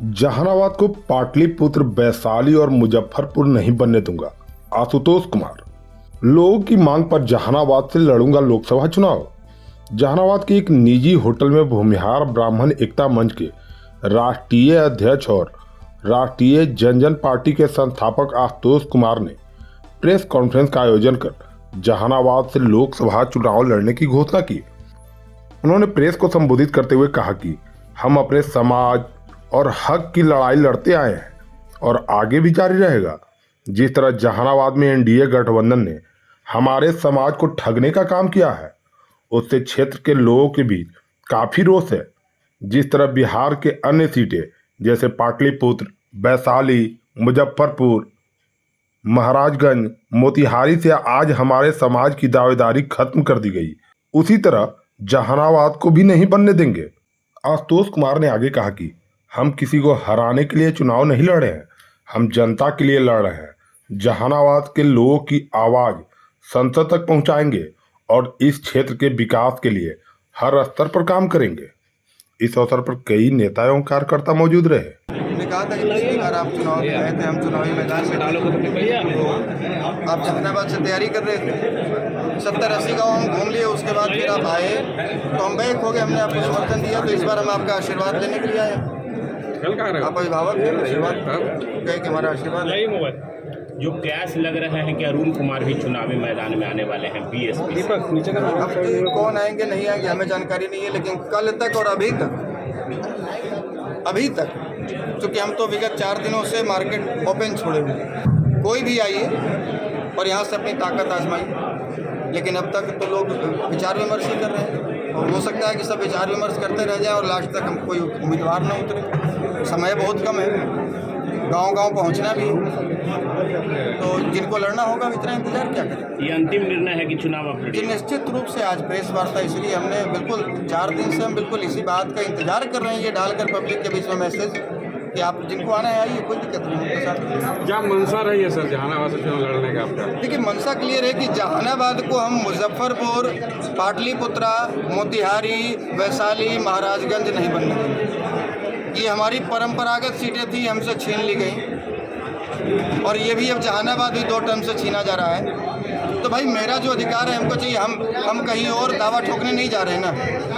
जहानाबाद को पाटलिपुत्र, वैशाली और मुजफ्फरपुर नहीं बनने दूंगा। आशुतोष कुमार। लोगों की मांग पर जहानाबाद से लड़ूंगा लोकसभा चुनाव। जहानाबाद के एक निजी होटल में भूमिहार ब्राह्मण एकता मंच के राष्ट्रीय अध्यक्ष और राष्ट्रीय जनजन पार्टी के संस्थापक आशुतोष कुमार ने प्रेस कॉन्फ्रेंस का आयोजन कर जहानाबाद से लोकसभा चुनाव लड़ने की घोषणा की। उन्होंने प्रेस को संबोधित करते हुए कहा कि हम अपने समाज और हक की लड़ाई लड़ते आए हैं और आगे भी जारी रहेगा। जिस तरह जहानाबाद में एनडीए गठबंधन ने हमारे समाज को ठगने का काम किया है, उससे क्षेत्र के लोगों के बीच काफी रोष है। जिस तरह बिहार के अन्य सीटें जैसे पाटलिपुत्र, वैशाली, मुजफ्फरपुर, महाराजगंज, मोतिहारी से आज हमारे समाज की दावेदारी खत्म कर दी गई, उसी तरह जहानाबाद को भी नहीं बनने देंगे। आशुतोष कुमार ने आगे कहा कि हम किसी को हराने के लिए चुनाव नहीं लड़ रहे हैं, हम जनता के लिए लड़ रहे हैं। जहानाबाद के लोगों की आवाज संसद तक पहुंचाएंगे और इस क्षेत्र के विकास के लिए हर स्तर पर काम करेंगे। इस अवसर पर कई नेता एवं कार्यकर्ता मौजूद रहे। ने कहा था कि पिछली बार आप चुनाव में आए थे, हम चुनावी मैदान में तो आप जहानाबाद से तैयारी कर रहे थे, 70-80 गाँव हम घूम लिए, उसके बाद फिर आप आए तो हम बैक हो गए, हमने आपको समर्थन दिया। तो इस बार हम आपका आशीर्वाद लेने के लिए आए। आप अभिभावक हैं, आशीर्वाद कहे कि हमारा आशीर्वाद। जो प्रयास लग रहा है कि अरुण कुमार भी चुनावी मैदान में आने वाले हैं बीएसपी। दीपक नीचे अब कौन आएंगे नहीं आएंगे हमें जानकारी नहीं है, लेकिन कल तक और अभी तक क्योंकि हम तो विगत 4 दिनों से मार्केट ओपन छोड़े हुए, कोई भी आइए और यहाँ से अपनी ताकत आजमाइए। लेकिन अब तक तो लोग विचार विमर्श ही कर रहे हैं और हो सकता है कि सब विचार विमर्श करते रह जाए और लास्ट तक हम कोई उम्मीदवार न उतरे। समय बहुत कम है, गांव-गांव पहुंचना भी, तो जिनको लड़ना होगा इतना इंतजार क्या करें। ये अंतिम निर्णय है कि चुनाव आप जी निश्चित रूप से आज प्रेस वार्ता इसलिए हमने बिल्कुल 4 दिन से हम बिल्कुल इसी बात का इंतजार कर रहे हैं, ये डालकर पब्लिक के बीच में मैसेज कि आप जिनको आना है आइए, कोई दिक्कत नहीं उनके साथ। क्या मंशा रही है सर जहानाबाद से चुनाव लड़ने का आपका? देखिए मंशा क्लियर है कि जहानाबाद को हम मुजफ्फरपुर, पाटलिपुत्रा, मोतिहारी, वैशाली, महाराजगंज नहीं बनने देंगे। ये हमारी परंपरागत सीटें थी, हमसे छीन ली गई और ये भी अब जहानाबाद भी 2 टर्म से छीना जा रहा है। तो भाई मेरा जो अधिकार है हमको चाहिए। हम कहीं और दावा ठोकने नहीं जा रहे हैं ना।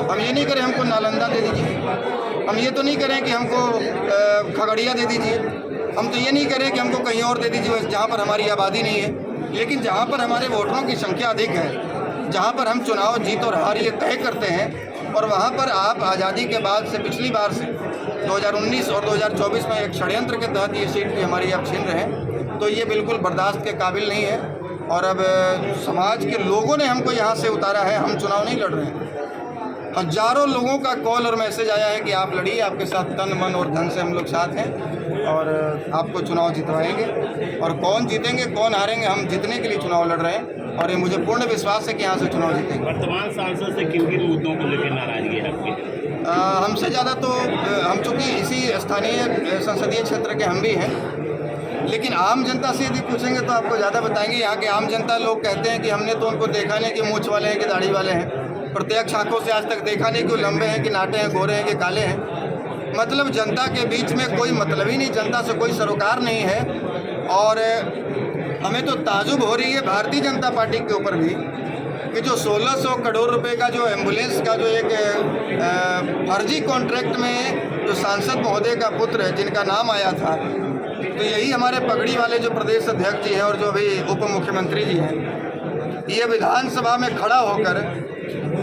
हम ये नहीं करें हमको नालंदा दे दीजिए, हम ये तो नहीं करें कि हमको खगड़िया दे दीजिए, हम तो ये नहीं करें कि हमको कहीं और दे दीजिए जहाँ पर हमारी आबादी नहीं है। लेकिन जहाँ पर हमारे वोटरों की संख्या अधिक है, जहाँ पर हम चुनाव जीत और हार ये तय करते हैं, और वहाँ पर आप आज़ादी के बाद से पिछली बार से 2019 और 2024 में एक षड्यंत्र के तहत ये सीट भी हमारी आप छीन रहे हैं, तो ये बिल्कुल बर्दाश्त के काबिल नहीं है। और अब समाज के लोगों ने हमको यहाँ से उतारा है, हम चुनाव नहीं लड़ रहे हैं। हजारों लोगों का कॉल और मैसेज आया है कि आप लड़िए, आपके साथ तन मन और धन से हम लोग साथ हैं और आपको चुनाव जितवाएंगे। और कौन जीतेंगे कौन हारेंगे, हम जीतने के लिए चुनाव लड़ रहे हैं और ये मुझे पूर्ण विश्वास है कि यहाँ से चुनाव जीतेंगे। वर्तमान सांसद से किन किन मुद्दों को लेकर नाराजगी है आपकी? हमसे ज़्यादा तो हम चूँकि इसी स्थानीय संसदीय क्षेत्र के हम भी हैं, लेकिन आम जनता से यदि पूछेंगे तो आपको ज़्यादा बताएंगे। यहाँ के आम जनता लोग कहते हैं कि हमने तो उनको देखा नहीं कि मूँछ वाले हैं कि दाढ़ी वाले हैं, प्रत्यक्ष आंखों से आज तक देखा नहीं कि वो लंबे हैं कि नाटे हैं, गोरे हैं कि काले हैं। मतलब जनता के बीच में कोई मतलब ही नहीं, जनता से कोई सरोकार नहीं है। और हमें तो ताजुब हो रही है भारतीय जनता पार्टी के ऊपर भी कि जो 1600 करोड़ रुपए का जो एम्बुलेंस का जो एक फर्जी कॉन्ट्रैक्ट में जो सांसद महोदय का पुत्र है जिनका नाम आया था, तो यही हमारे पगड़ी वाले जो प्रदेश अध्यक्ष जी हैं और जो अभी उप मुख्यमंत्री जी हैं, ये विधानसभा में खड़ा होकर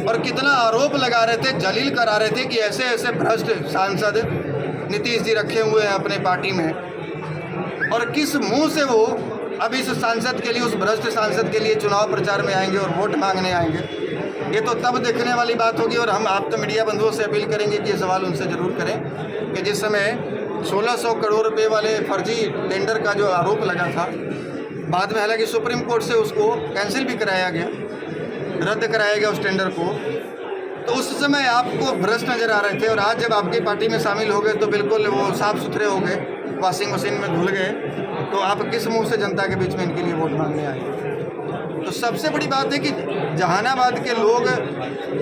और कितना आरोप लगा रहे थे, जलील करा रहे थे कि ऐसे ऐसे भ्रष्ट सांसद नीतीश जी रखे हुए हैं अपने पार्टी में, और किस मुंह से वो अब इस सांसद के लिए, उस भ्रष्ट सांसद के लिए चुनाव प्रचार में आएंगे और वोट मांगने आएंगे। ये तो तब देखने वाली बात होगी। और हम आप तो मीडिया बंधुओं से अपील करेंगे कि ये सवाल उनसे ज़रूर करें कि जिस समय 1600 करोड़ रुपये वाले फर्जी टेंडर का जो आरोप लगा था, बाद में हालांकि सुप्रीम कोर्ट से उसको कैंसिल भी कराया गया, रद्द कराया गया उस टेंडर को, तो उस समय आपको भ्रष्ट नज़र आ रहे थे। और आज जब आपकी पार्टी में शामिल हो गए तो बिल्कुल वो साफ़ सुथरे हो गए, वॉशिंग मशीन में धुल गए। तो आप किस मुंह से जनता के बीच में इनके लिए वोट मांगने आए? तो सबसे बड़ी बात है कि जहानाबाद के लोग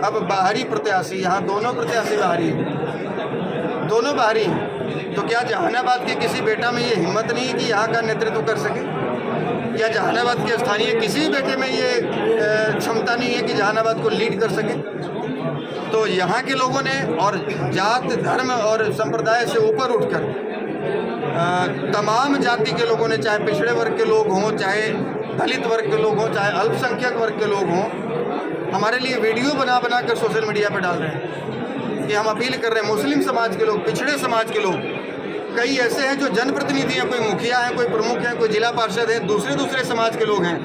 अब बाहरी प्रत्याशी, यहाँ दोनों प्रत्याशी बाहरी हैं, दोनों बाहरी हैं। तो क्या जहानाबाद के किसी बेटा में ये हिम्मत नहीं है कि यहाँ का नेतृत्व कर सके? क्या जहानाबाद के स्थानीय किसी बेटे में ये क्षमता नहीं है कि जहानाबाद को लीड कर सके? तो यहाँ के लोगों ने और जात धर्म और संप्रदाय से ऊपर उठकर तमाम जाति के लोगों ने, चाहे पिछड़े वर्ग के लोग हों, चाहे दलित वर्ग के लोग हों, चाहे अल्पसंख्यक वर्ग के लोग हों, हमारे लिए वीडियो बना बना कर सोशल मीडिया पर डाल रहे हैं कि हम अपील कर रहे हैं। मुस्लिम समाज के लोग, पिछड़े समाज के लोग, कई ऐसे हैं जो जनप्रतिनिधि हैं, कोई मुखिया हैं, कोई प्रमुख हैं, कोई जिला पार्षद है, दूसरे समाज के लोग हैं,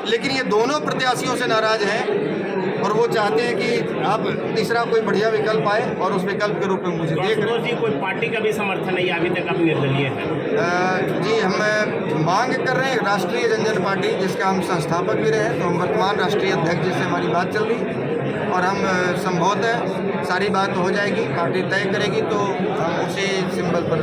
लेकिन ये दोनों प्रत्याशियों से नाराज हैं और वो चाहते हैं कि आप तीसरा कोई बढ़िया विकल्प आए और उस विकल्प के रूप में मुझे देख रहे जी। कोई पार्टी का भी समर्थन नहीं, अभी तक आप निर्दलीय हैं? जी, हम मांग कर रहे हैं राष्ट्रीय जनजन पार्टी, जिसका हम संस्थापक भी रहे हैं, तो हम वर्तमान राष्ट्रीय अध्यक्ष से हमारी बात चल रही और हम संभवतः सारी बात हो जाएगी, पार्टी तय करेगी तो हम उसी सिंबल पर